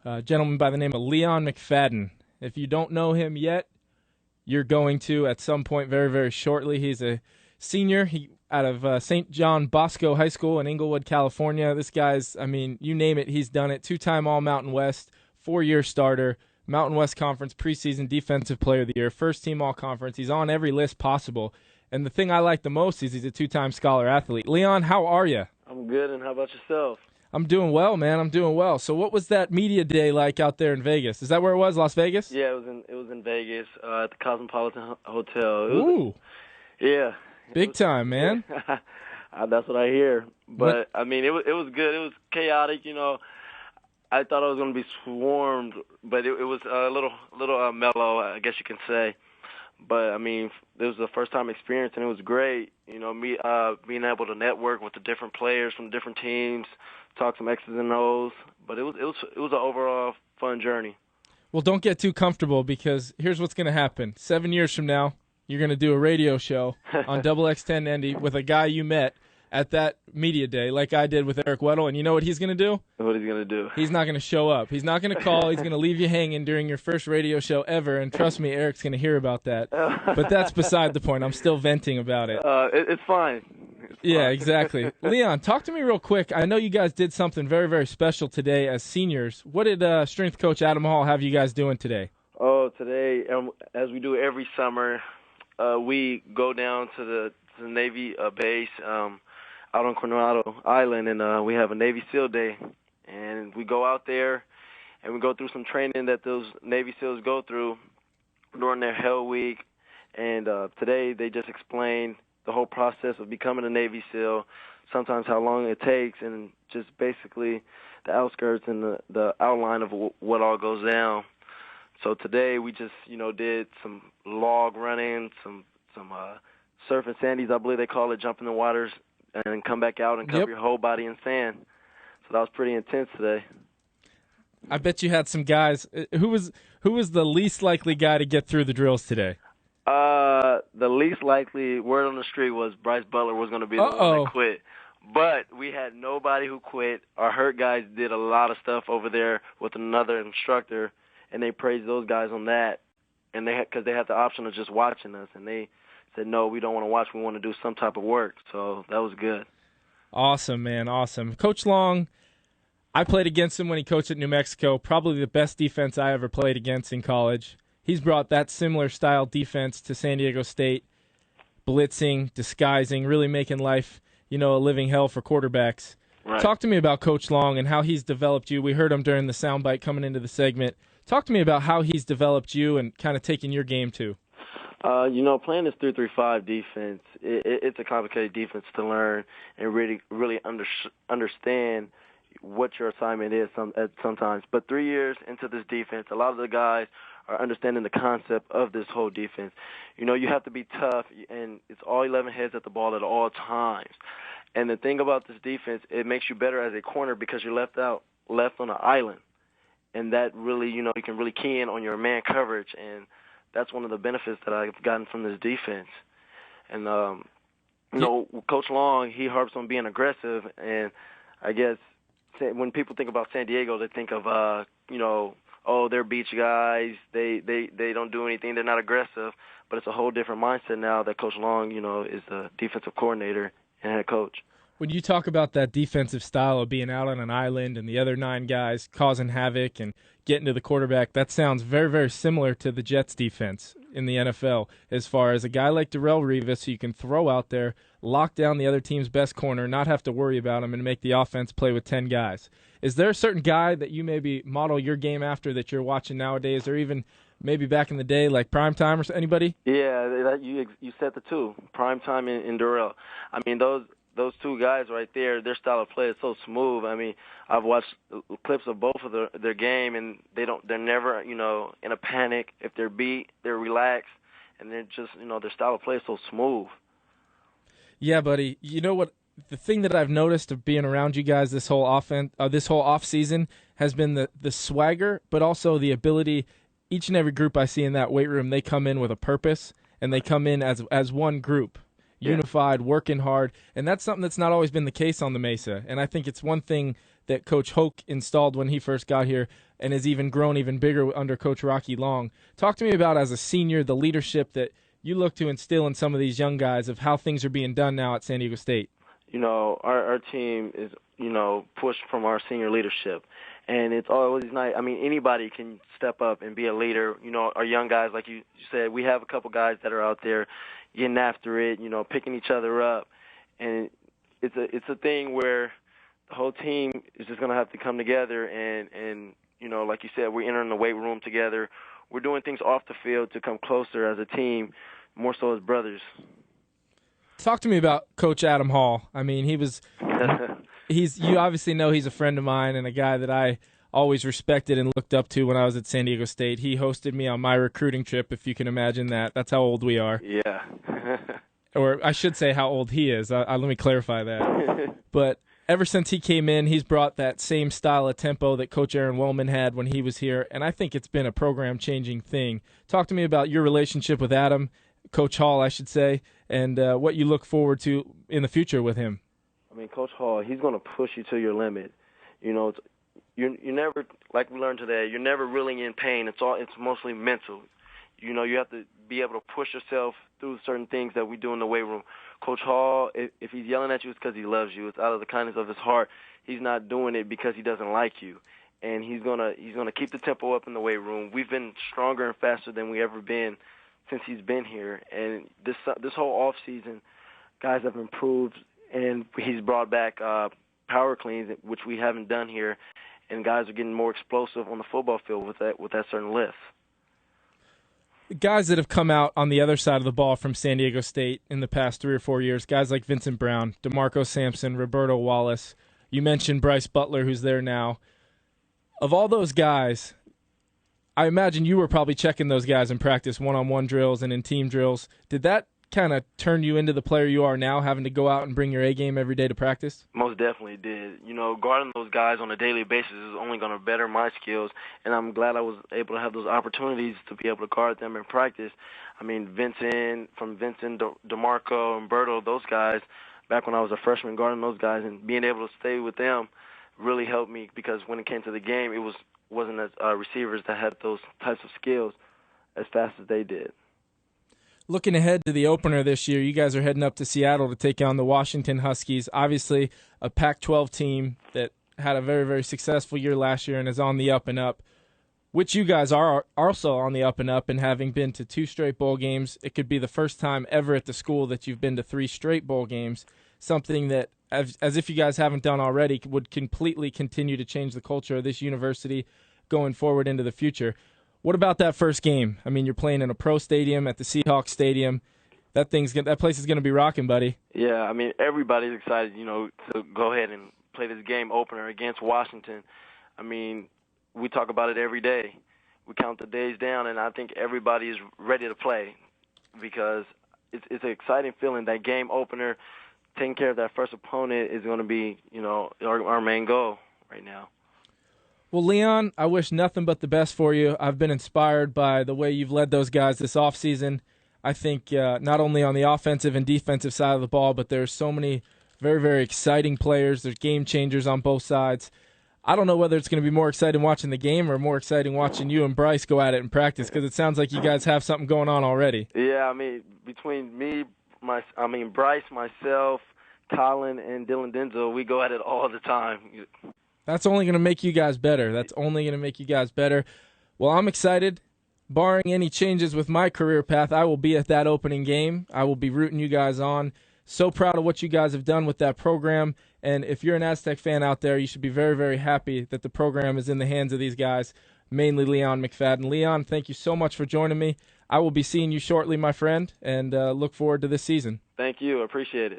A gentleman by the name of Leon McFadden. If you don't know him yet, you're going to at some point very, very shortly. He's a senior out of St. John Bosco High School in Inglewood, California. This guy's, you name it, he's done it. 2-time All-Mountain West, 4-year starter, Mountain West Conference preseason Defensive Player of the Year, first-team All-Conference. He's on every list possible. And the thing I like the most is he's a 2-time scholar athlete. Leon, how are you? I'm good, and how about yourself? I'm doing well, man. I'm doing well. So what was that media day like out there in Vegas? Is that where it was, Las Vegas? Yeah, it was in Vegas at the Cosmopolitan Hotel. Ooh. Yeah. Big time, man. That's what I hear. But, it was good. It was chaotic, I thought I was going to be swarmed, but it was a little mellow, I guess you can say. But, it was a first-time experience, and it was great. Me being able to network with the different players from different teams, talk some X's and O's. But it was an overall fun journey. Well, don't get too comfortable, because here's what's going to happen. 7 years from now, you're going to do a radio show on Double X1090 with a guy you met at that media day, like I did with Eric Weddle, and you know what he's going to do? What he's going to do? He's not going to show up. He's not going to call. He's going to leave you hanging during your first radio show ever, and trust me, Eric's going to hear about that. But that's beside the point. I'm still venting about it. It's fine. Yeah, exactly. Leon, talk to me real quick. I know you guys did something very, very special today as seniors. What did strength coach Adam Hall have you guys doing today? Oh, today, as we do every summer, we go down to the Navy base out on Coronado Island, and we have a Navy SEAL Day. And we go out there, and we go through some training that those Navy SEALs go through during their Hell Week. And today they just explained the whole process of becoming a Navy SEAL, sometimes how long it takes, and just basically the outskirts and the outline of what all goes down. So today we just, did some log running, some surfing sandies, I believe they call it, jumping in the waters, and come back out and cover your whole body in sand. So that was pretty intense today. I bet you had some guys. Who was the least likely guy to get through the drills today? The least likely word on the street was Bryce Butler was going to be the one that quit. But we had nobody who quit. Our hurt guys did a lot of stuff over there with another instructor, and they praised those guys on that. And because they had the option of just watching us, and they said, no, we don't want to watch. We want to do some type of work. So that was good. Awesome, man, awesome. Coach Long, I played against him when he coached at New Mexico, probably the best defense I ever played against in college. He's brought that similar style defense to San Diego State, blitzing, disguising, really making life, a living hell for quarterbacks. Right. Talk to me about Coach Long and how he's developed you. We heard him during the soundbite coming into the segment. Talk to me about how he's developed you and kind of taking your game to. Playing this 3-3-5 defense, it's a complicated defense to learn and really understand what your assignment is sometimes. But 3 years into this defense, a lot of the guys are understanding the concept of this whole defense. You have to be tough, and it's all 11 heads at the ball at all times. And the thing about this defense, it makes you better as a corner because you're left on an island. And that really, you can really key in on your man coverage, and that's one of the benefits that I've gotten from this defense. And, Coach Long, he harps on being aggressive, and I guess when people think about San Diego, they think of, they're beach guys, they don't do anything, they're not aggressive, but it's a whole different mindset now that Coach Long, is the defensive coordinator and head coach. When you talk about that defensive style of being out on an island and the other 9 guys causing havoc and getting to the quarterback, that sounds very, very similar to the Jets' defense in the NFL as far as a guy like Darrelle Revis who you can throw out there, lock down the other team's best corner, not have to worry about him, and make the offense play with 10 guys. Is there a certain guy that you maybe model your game after that you're watching nowadays, or even maybe back in the day like Primetime or anybody? Yeah, you said the two, Primetime and Darrelle. Those two guys right there, their style of play is so smooth. I've watched clips of both of their game, and they're never, in a panic. If they're beat, they're relaxed, and they're just, their style of play is so smooth. Yeah, buddy. You know what? The thing that I've noticed of being around you guys this whole off season has been the swagger, but also the ability. Each and every group I see in that weight room, they come in with a purpose, and they come in as one group. Unified, working hard, and that's something that's not always been the case on the Mesa. And I think it's one thing that Coach Hoke installed when he first got here and has even grown even bigger under Coach Rocky Long. Talk to me about, as a senior, the leadership that you look to instill in some of these young guys of how things are being done now at San Diego State. Our team is, pushed from our senior leadership. And it's always nice. I mean, anybody can step up and be a leader. Our young guys, like you said, we have a couple guys that are out there getting after it, picking each other up. And it's a thing where the whole team is just going to have to come together and like you said, we're entering the weight room together. We're doing things off the field to come closer as a team, more so as brothers. Talk to me about Coach Adam Hall. I mean, you obviously know he's a friend of mine and a guy that I always respected and looked up to when I was at San Diego State. He hosted me on my recruiting trip, if you can imagine that. That's how old we are. Yeah. Or I should say how old he is. Let me clarify that. But ever since he came in, he's brought that same style of tempo that Coach Aaron Wellman had when he was here, and I think it's been a program-changing thing. Talk to me about your relationship with Adam, Coach Hall, I should say, and what you look forward to in the future with him. I mean, Coach Hall, he's going to push you to your limit. You're never, like we learned today, you're never really in pain. It's mostly mental. You have to be able to push yourself through certain things that we do in the weight room. Coach Hall, if he's yelling at you, it's because he loves you. It's out of the kindness of his heart. He's not doing it because he doesn't like you. And he's gonna keep the tempo up in the weight room. We've been stronger and faster than we ever been since he's been here. And this whole off season, guys have improved, and he's brought back power cleans, which we haven't done here, and guys are getting more explosive on the football field with that certain lift. Guys that have come out on the other side of the ball from San Diego State in the past 3 or 4 years, guys like Vincent Brown, DeMarco Sampson, Roberto Wallace. You mentioned Bryce Butler, who's there now. Of all those guys, I imagine you were probably checking those guys in practice, one-on-one drills and in team drills. Did that kind of turn you into the player you are now, having to go out and bring your A game every day to practice? Most definitely did. Guarding those guys on a daily basis is only going to better my skills, and I'm glad I was able to have those opportunities to be able to guard them in practice. I mean, Vincent, DeMarco, and Berto, those guys, back when I was a freshman guarding those guys and being able to stay with them really helped me, because when it came to the game, it wasn't as receivers that had those types of skills as fast as they did. Looking ahead to the opener this year, you guys are heading up to Seattle to take on the Washington Huskies. Obviously, a Pac-12 team that had a very, very successful year last year and is on the up and up, which you guys are also on the up and up, and having been to 2 straight bowl games. It could be the first time ever at the school that you've been to 3 straight bowl games, something that, as if you guys haven't done already, would completely continue to change the culture of this university going forward into the future. What about that first game? I mean, you're playing in a pro stadium at the Seahawks Stadium. That place is going to be rocking, buddy. Yeah, I mean, everybody's excited, to go ahead and play this game opener against Washington. I mean, we talk about it every day. We count the days down, and I think everybody is ready to play, because it's an exciting feeling. That game opener, taking care of that first opponent, is going to be, our main goal right now. Well, Leon, I wish nothing but the best for you. I've been inspired by the way you've led those guys this offseason. I think not only on the offensive and defensive side of the ball, but there's so many very, very exciting players. There's game changers on both sides. I don't know whether it's going to be more exciting watching the game or more exciting watching you and Bryce go at it in practice, because it sounds like you guys have something going on already. Yeah, I mean, between Bryce, myself, Colin, and Dylan Denzel, we go at it all the time. That's only going to make you guys better. Well, I'm excited. Barring any changes with my career path, I will be at that opening game. I will be rooting you guys on. So proud of what you guys have done with that program. And if you're an Aztec fan out there, you should be very, very happy that the program is in the hands of these guys, mainly Leon McFadden. Leon, thank you so much for joining me. I will be seeing you shortly, my friend, and look forward to this season. Thank you. I appreciate it.